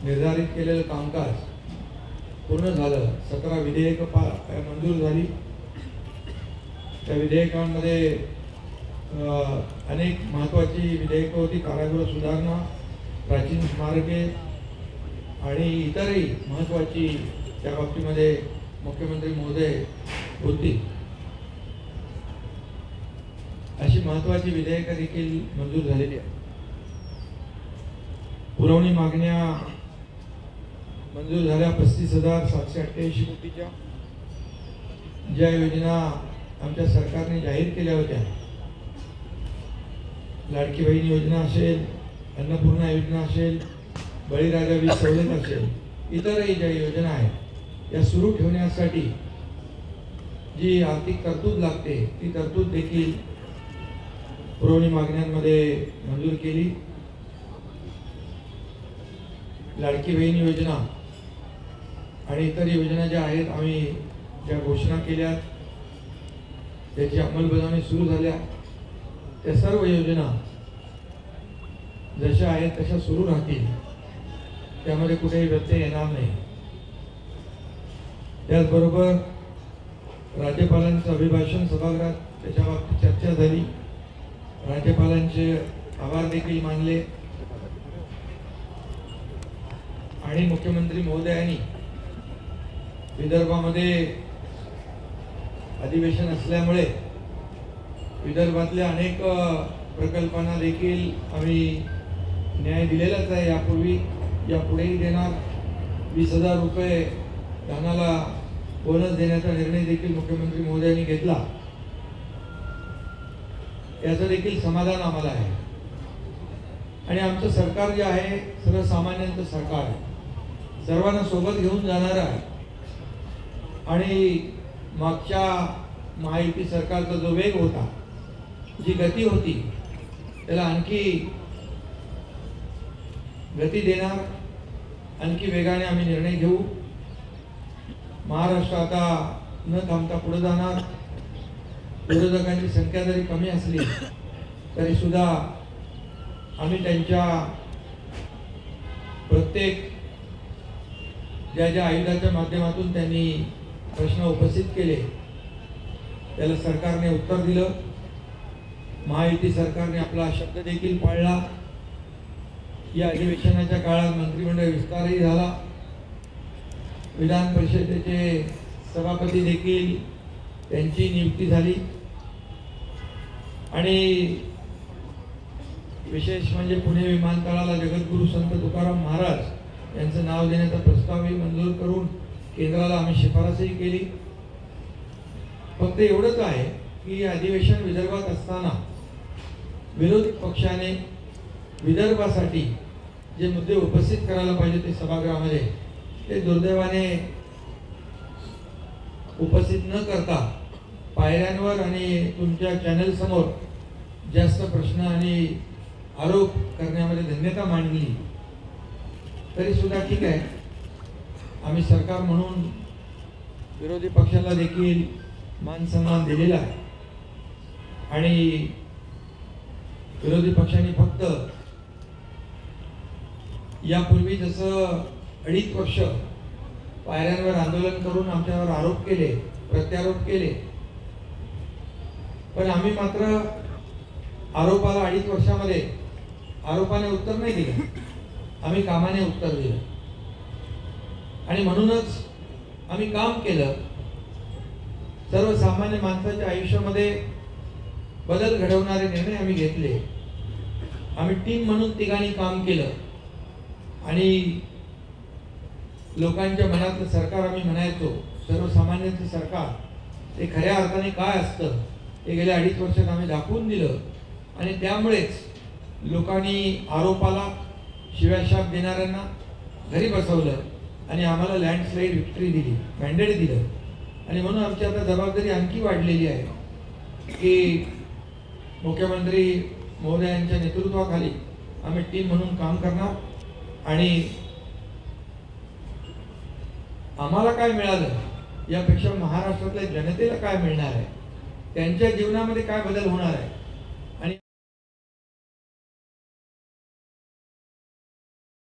निर्धारित केलेलं कामकाज पूर्ण झालं. 17 विधेयकं मंजूर झाली. त्या विधेयकांमध्ये अनेक महत्त्वाची विधेयकं होती. कारागृह सुधारणा, प्राचीन स्मारके आणि इतरही महत्त्वाची त्या बाबतीमध्ये मुख्यमंत्री महोदय होती. अशी महत्त्वाची विधेयकं देखील मंजूर झालेली आहेत. पुरवणी मागण्या मंजूर झाल्या 35,788 कोटीच्या. ज्या योजना आमच्या सरकारने जाहीर केल्या होत्या, लाडकी बहीण योजना असेल, अन्नपूर्णा योजना असेल, बळीराजा वीज सवलत असेल, इतरही ज्या योजना आहेत या सुरू ठेवण्यासाठी जी आर्थिक तरतूद लागते ती तरतूद देखील पुरवणी मागण्यांमध्ये मंजूर केली. लाडकी बहीण योजना आणि इतर योजना ज्या आहेत, आम्ही ज्या घोषणा केल्या त्याची अंमलबजावणी सुरू झाल्या. त्या सर्व योजना जशा आहेत तशा सुरू राहतील, त्यामध्ये कुठेही व्यत्यय येणार नाही. त्याचबरोबर राज्यपालांचं अभिभाषण सभागृहात त्याच्या बाबतीत चर्चा झाली. राज्यपालांचे आभार देखील मानले आणि मुख्यमंत्री महोदयांनी विदर्भामध्ये अधिवेशन असल्यामुळे विदर्भातल्या अनेक प्रकल्पांना देखील आम्ही न्याय दिलेलाच आहे. यापूर्वी यापुढेही देणार. 20,000 रुपये धानाला बोनस देण्याचा निर्णय देखील मुख्यमंत्री महोदयांनी घेतला. याचं देखील समाधान आम्हाला आहे. आणि आमचं सरकार जे आहे सर्वसामान्यांचं सरकार आहे, सर्वांना सोबत घेऊन जाणारं आहे. आणि मागच्या महायुती सरकारचा जो वेग होता, जी गती होती, त्याला आणखी गती देणार, आणखी वेगाने आम्ही निर्णय घेऊ. महाराष्ट्र आता न थांबता पुढे जाणार. विरोधकांची संख्या जरी कमी असली तरी सुद्धा आम्ही त्यांच्या प्रत्येक ज्या ज्या आयुधाच्या माध्यमातून त्यांनी प्रश्न उपस्थित केले त्याला सरकारने उत्तर दिलं. महायुती सरकारने आपला शब्द देखील पाळला. या अधिवेशनाच्या काळात मंत्रिमंडळ विस्तारही झाला. विधान परिषदेचे सभापती देखील त्यांची नियुक्ती झाली. आणि विशेष म्हणजे पुणे विमानतळाला जगद्गुरू संत तुकाराम महाराज यांचं नाव देण्याचा प्रस्तावही मंजूर करून केंद्राला आम्ही शिफारसही केली. फक्त एवढंच आहे की अधिवेशन विदर्भात असताना विरोधी पक्षाने विदर्भासाठी जे मुद्दे उपस्थित करायला पाहिजे ते सभागृहामध्ये ते दुर्दैवाने उपस्थित न करता पायऱ्यांवर आणि तुमच्या चॅनल समोर जास्त प्रश्न आणि आरोप करण्यामध्ये धन्यता मांडली. तरी सुद्धा ठीक आहे, आम्ही सरकार म्हणून विरोधी पक्षाला देखील मान सन्मान दिलेला आहे. आणि विरोधी पक्षांनी फक्त यापूर्वी जसं 2.5 वर्ष पायऱ्यांवर आंदोलन करून आमच्यावर आरोप केले, प्रत्यारोप केले, पण आम्ही मात्र आरोपाला 2.5 वर्षामध्ये आरोपाने उत्तर नाही दिलं, आम्ही कामाने उत्तर दिलं. आणि म्हणूनच आम्ही काम केलं. सर्वसामान्य माणसाच्या आयुष्यामध्ये बदल घडवणारे निर्णय आम्ही घेतले. आम्ही टीम म्हणून तिघांनी काम केलं आणि लोकांच्या मनातलं सरकार आम्ही म्हणायचो, सर्वसामान्यांचं सरकार ते खऱ्या अर्थाने काय असतं हे गेल्या 2.5 वर्षात आम्ही दाखवून दिलं. आणि त्यामुळेच लोकांनी आरोपाला शिव्याशाप देणाऱ्यांना घरी बसवलं आणि आम्हाला लँडस्लाईड विक्ट्री दिली, मॅन्डेट दिलं. आणि म्हणून आमची आता जबाबदारी आणखी वाढलेली आहे की मुख्यमंत्री महोदयांच्या नेतृत्वाखाली आम्ही टीम म्हणून काम करणार. आणि आम्हाला काय मिळालं यापेक्षा महाराष्ट्रातल्या जनतेला काय मिळणार आहे, त्यांच्या जीवनामध्ये काय बदल होणार आहे